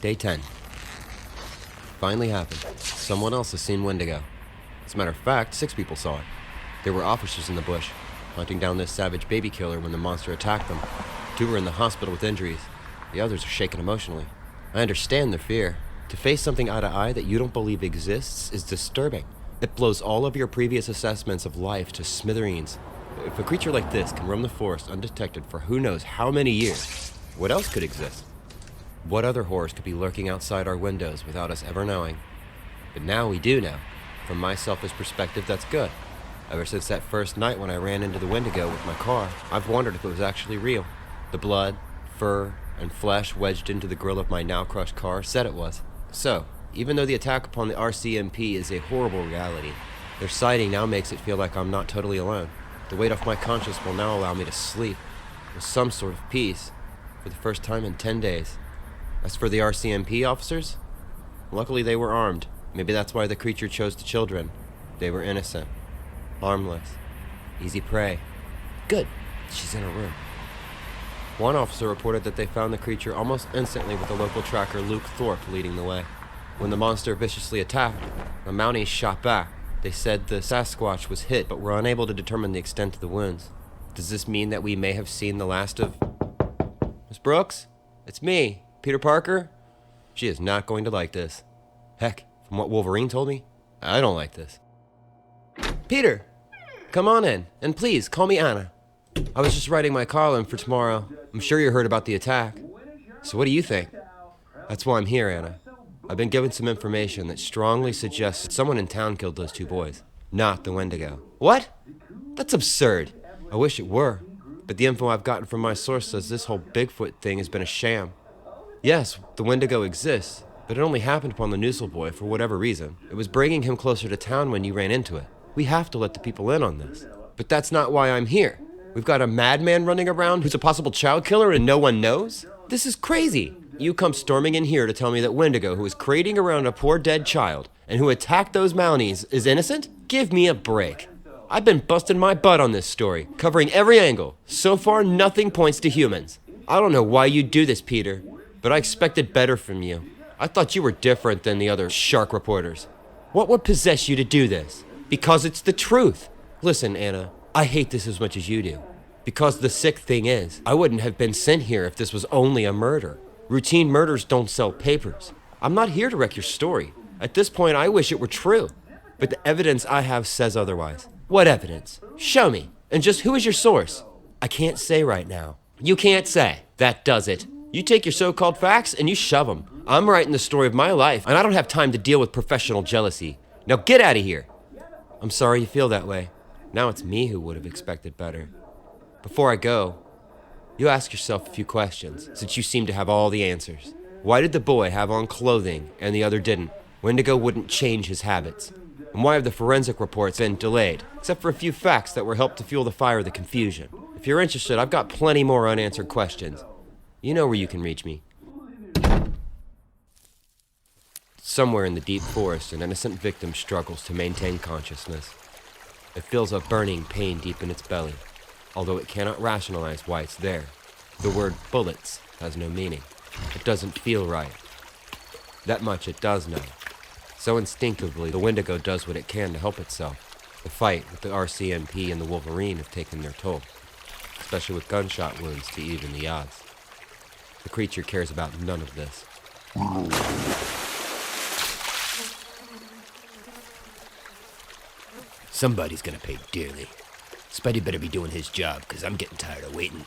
Day 10. Finally happened. Someone else has seen Wendigo. As a matter of fact, 6 people saw it. There were officers in the bush, hunting down this savage baby killer when the monster attacked them. 2 were in the hospital with injuries. The others are shaken emotionally. I understand their fear. To face something eye to eye that you don't believe exists is disturbing. It blows all of your previous assessments of life to smithereens. If a creature like this can roam the forest undetected for who knows how many years, what else could exist? What other horrors could be lurking outside our windows without us ever knowing? But now we do know. From my selfish perspective, that's good. Ever since that first night when I ran into the Wendigo with my car, I've wondered if it was actually real. The blood, fur, and flesh wedged into the grill of my now-crushed car said it was. So, even though the attack upon the RCMP is a horrible reality, their sighting now makes it feel like I'm not totally alone. The weight off my conscience will now allow me to sleep with some sort of peace for the first time in 10 days. As for the RCMP officers, luckily they were armed. Maybe that's why the creature chose the children. They were innocent, harmless, easy prey. Good, she's in her room. One officer reported that they found the creature almost instantly with the local tracker Luke Thorpe leading the way. When the monster viciously attacked, the Mounties shot back. They said the Sasquatch was hit, but were unable to determine the extent of the wounds. Does this mean that we may have seen the last of... Miss Brooks? It's me, Peter Parker? She is not going to like this. Heck, from what Wolverine told me, I don't like this. Peter, come on in, and please, call me Anna. I was just writing my column for tomorrow. I'm sure you heard about the attack. So what do you think? That's why I'm here, Anna. I've been given some information that strongly suggests that someone in town killed those 2 boys, not the Wendigo. What? That's absurd. I wish it were, but the info I've gotten from my source says this whole Bigfoot thing has been a sham. Yes, the Wendigo exists, but it only happened upon the Noosel boy for whatever reason. It was bringing him closer to town when you ran into it. We have to let the people in on this. But that's not why I'm here. We've got a madman running around who's a possible child killer and no one knows? This is crazy. You come storming in here to tell me that Wendigo, who is crating around a poor dead child and who attacked those Mounties, is innocent? Give me a break. I've been busting my butt on this story, covering every angle. So far, nothing points to humans. I don't know why you do this, Peter, but I expected better from you. I thought you were different than the other shark reporters. What would possess you to do this? Because it's the truth. Listen, Anna, I hate this as much as you do. Because the sick thing is, I wouldn't have been sent here if this was only a murder. Routine murders don't sell papers. I'm not here to wreck your story. At this point, I wish it were true. But the evidence I have says otherwise. What evidence? Show me. And just who is your source? I can't say right now. You can't say. That does it. You take your so-called facts and you shove them. I'm writing the story of my life, and I don't have time to deal with professional jealousy. Now get out of here. I'm sorry you feel that way. Now it's me who would have expected better. Before I go, you ask yourself a few questions, since you seem to have all the answers. Why did the boy have on clothing and the other didn't? Wendigo wouldn't change his habits. And why have the forensic reports been delayed, except for a few facts that were helped to fuel the fire of the confusion? If you're interested, I've got plenty more unanswered questions. You know where you can reach me. Somewhere in the deep forest, an innocent victim struggles to maintain consciousness. It feels a burning pain deep in its belly, although it cannot rationalize why it's there. The word bullets has no meaning. It doesn't feel right. That much it does know. So instinctively, the Wendigo does what it can to help itself. The fight with the RCMP and the Wolverine have taken their toll, especially with gunshot wounds to even the odds. The creature cares about none of this. Somebody's gonna pay dearly. Spidey better be doing his job, because I'm getting tired of waiting.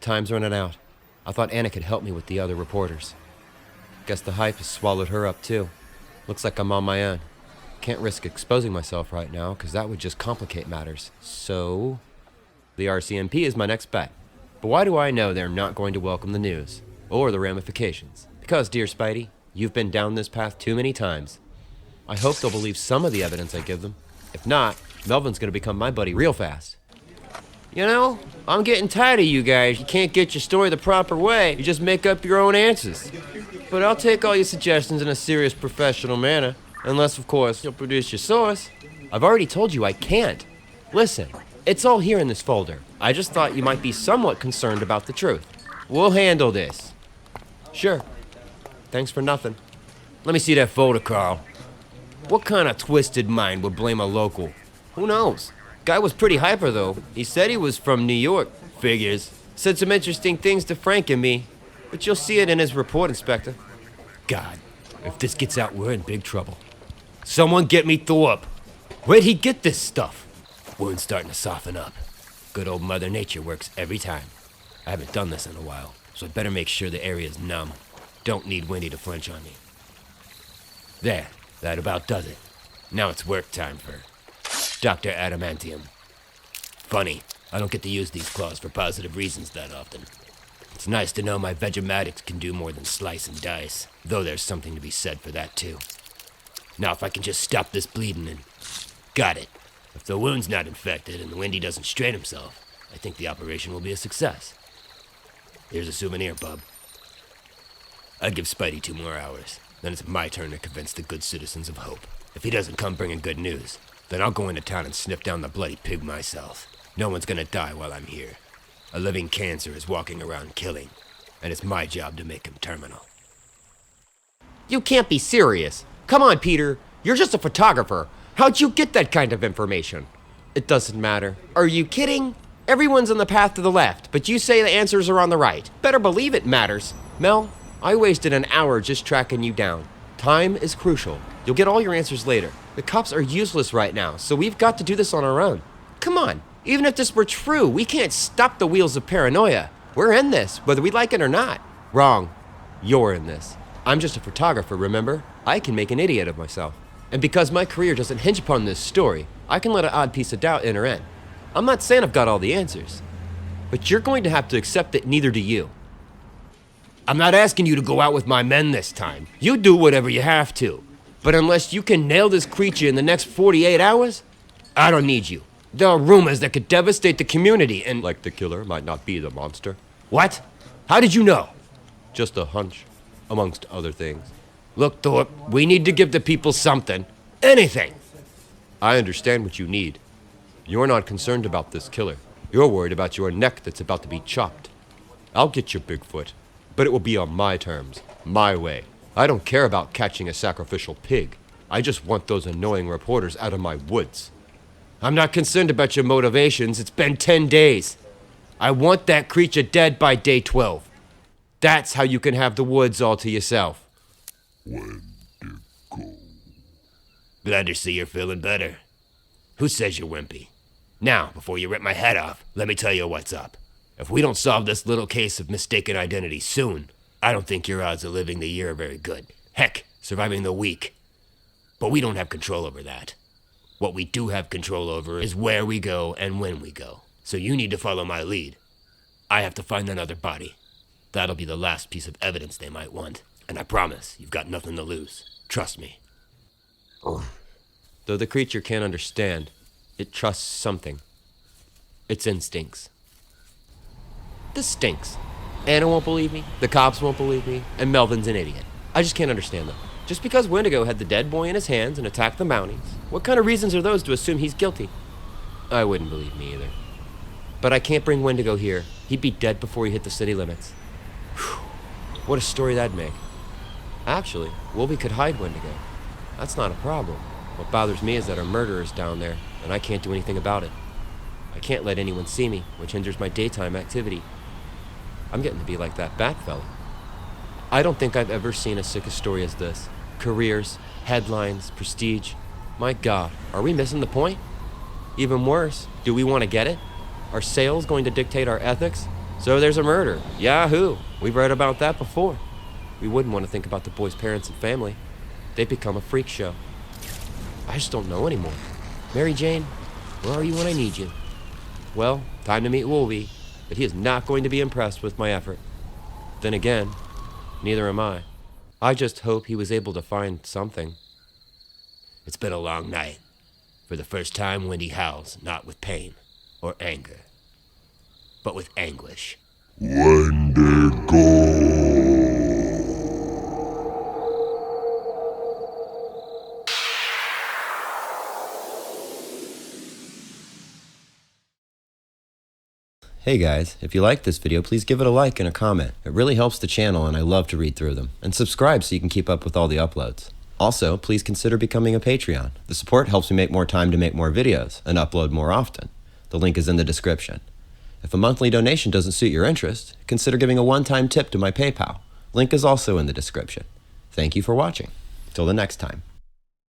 Time's running out. I thought Anna could help me with the other reporters. Guess the hype has swallowed her up too. Looks like I'm on my own. Can't risk exposing myself right now, because that would just complicate matters. So, the RCMP is my next bet. But why do I know they're not going to welcome the news, or the ramifications? Because, dear Spidey, you've been down this path too many times. I hope they'll believe some of the evidence I give them. If not, Melvin's gonna become my buddy real fast. You know, I'm getting tired of you guys. You can't get your story the proper way. You just make up your own answers. But I'll take all your suggestions in a serious professional manner. Unless, of course, you'll produce your source. I've already told you I can't. Listen, it's all here in this folder. I just thought you might be somewhat concerned about the truth. We'll handle this. Sure. Thanks for nothing. Let me see that folder, Carl. What kind of twisted mind would blame a local? Who knows? Guy was pretty hyper, though. He said he was from New York. Figures. Said some interesting things to Frank and me. But you'll see it in his report, Inspector. God, if this gets out, we're in big trouble. Someone get me Thorpe. Where'd he get this stuff? Wound's starting to soften up. Good old Mother Nature works every time. I haven't done this in a while, so I better make sure the area's numb. Don't need Wendy to flinch on me. There, that about does it. Now it's work time for Dr. Adamantium. Funny, I don't get to use these claws for positive reasons that often. It's nice to know my Vegematics can do more than slice and dice, though there's something to be said for that too. Now if I can just stop this bleeding and... Got it. If the wound's not infected and the Wendy doesn't strain himself, I think the operation will be a success. Here's a souvenir, bub. I'd give Spidey 2 more hours. Then it's my turn to convince the good citizens of Hope. If he doesn't come bringing good news, then I'll go into town and sniff down the bloody pig myself. No one's gonna die while I'm here. A living cancer is walking around killing, and it's my job to make him terminal. You can't be serious. Come on, Peter. You're just a photographer. How'd you get that kind of information? It doesn't matter. Are you kidding? Everyone's on the path to the left, but you say the answers are on the right. Better believe it matters. Mel, I wasted an hour just tracking you down. Time is crucial. You'll get all your answers later. The cops are useless right now, so we've got to do this on our own. Come on. Even if this were true, we can't stop the wheels of paranoia. We're in this, whether we like it or not. Wrong. You're in this. I'm just a photographer, remember? I can make an idiot of myself. And because my career doesn't hinge upon this story, I can let an odd piece of doubt enter in. I'm not saying I've got all the answers, but you're going to have to accept that neither do you. I'm not asking you to go out with my men this time. You do whatever you have to. But unless you can nail this creature in the next 48 hours, I don't need you. There are rumors that could devastate the community and... Like the killer might not be the monster. What? How did you know? Just a hunch, amongst other things. Look, Thorpe, we need to give the people something. Anything. I understand what you need. You're not concerned about this killer. You're worried about your neck that's about to be chopped. I'll get you, Bigfoot, but it will be on my terms, my way. I don't care about catching a sacrificial pig. I just want those annoying reporters out of my woods. I'm not concerned about your motivations. It's been 10 days. I want that creature dead by day 12. That's how you can have the woods all to yourself. Wendigo. Glad to see you're feeling better. Who says you're wimpy? Now, before you rip my head off, let me tell you what's up. If we don't solve this little case of mistaken identity soon, I don't think your odds of living the year are very good. Heck, surviving the week. But we don't have control over that. What we do have control over is where we go and when we go. So you need to follow my lead. I have to find another body. That'll be the last piece of evidence they might want. And I promise, you've got nothing to lose. Trust me. Though the creature can't understand, it trusts something. Its instincts. This stinks. Anna won't believe me, the cops won't believe me, and Melvin's an idiot. I just can't understand them. Just because Wendigo had the dead boy in his hands and attacked the Mounties, what kind of reasons are those to assume he's guilty? I wouldn't believe me either. But I can't bring Wendigo here. He'd be dead before he hit the city limits. Whew. What a story that'd make. Actually, Wolby could hide Wendigo. That's not a problem. What bothers me is that our murderer's down there, and I can't do anything about it. I can't let anyone see me, which hinders my daytime activity. I'm getting to be like that bat fella. I don't think I've ever seen as sick a story as this. Careers, headlines, prestige. My God, are we missing the point? Even worse, do we want to get it? Are sales going to dictate our ethics? So there's a murder. Yahoo! We've read about that before. We wouldn't want to think about the boy's parents and family. They've become a freak show. I just don't know anymore. Mary Jane, where are you when I need you? Well, time to meet Wolvie, but he is not going to be impressed with my effort. Then again, neither am I. I just hope he was able to find something. It's been a long night. For the first time, Wendy howls, not with pain or anger, but with anguish. Wendigo. Hey guys, if you liked this video, please give it a like and a comment. It really helps the channel and I love to read through them. And subscribe so you can keep up with all the uploads. Also, please consider becoming a Patreon. The support helps me make more time to make more videos and upload more often. The link is in the description. If a monthly donation doesn't suit your interest, consider giving a one-time tip to my PayPal. Link is also in the description. Thank you for watching. Till the next time.